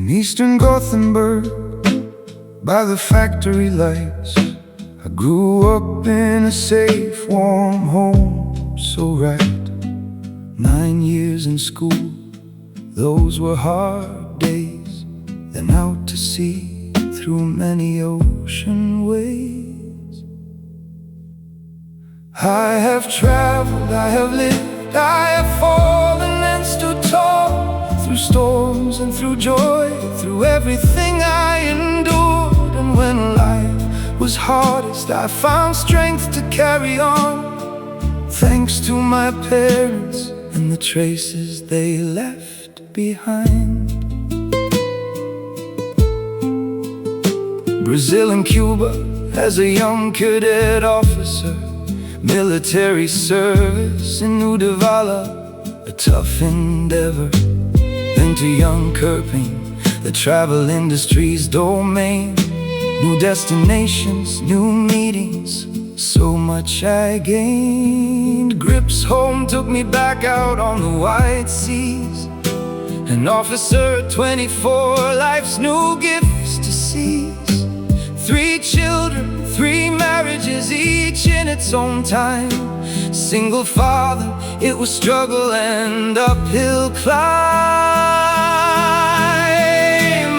In eastern Gothenburg, by the factory lights, I grew up in a safe, warm home, so right. 9 years in school, those were hard days. Then out to sea, through many ocean ways. I have traveled, I have lived, I have fallen and stood tall. Through storms and through joy, through everything I endured. And when life was hardest, I found strength to carry on, thanks to my parents and the traces they left behind. Brazil and Cuba as a young cadet officer, military service in Uddevalla, a tough endeavor. Then to Jönköping, the travel industry's domain. New destinations, new meetings, so much I gained. Gripsholm took me back out on the wide seas. An officer at 24, life's new gifts to seize. 3 children, 3 marriages, each in its own time. Single father, it was struggle and uphill climb.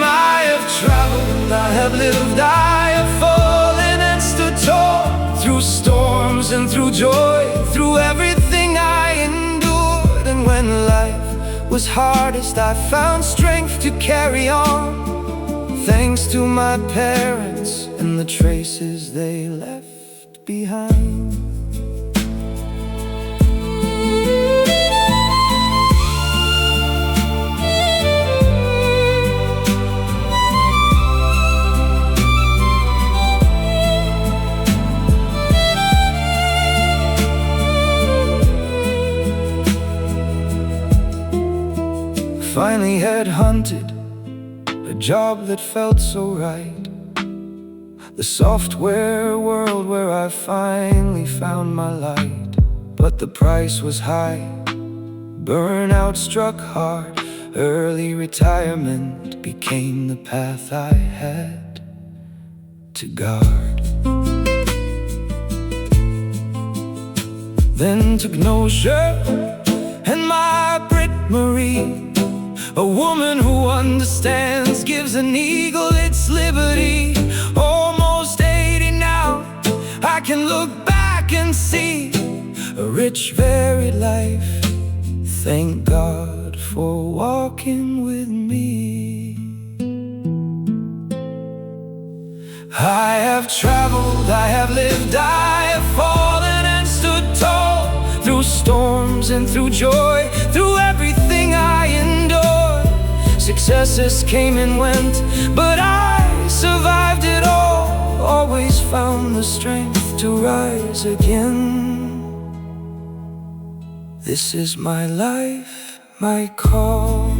I have traveled, I have lived, I have fallen and stood tall. Through storms and through joy, through everything I endured. And when life was hardest, I found strength to carry on, thanks to my parents and the traces they left behind. Finally had hunted a job that felt so right. The software world where I finally found my light. But the price was high, burnout struck hard. Early retirement became the path I had to guard. Then took Notia and my Brit Marie, a woman who understands, gives an eagle its liberty. Almost 80 now, I can look back and see a rich, varied life. Thank God for walking with me. I have traveled, I have lived, I have fallen and stood tall. Through storms and through joy, through everything I endured. Successes came and went, but I survived it all. Always found the strength to rise again. This is my life, my call.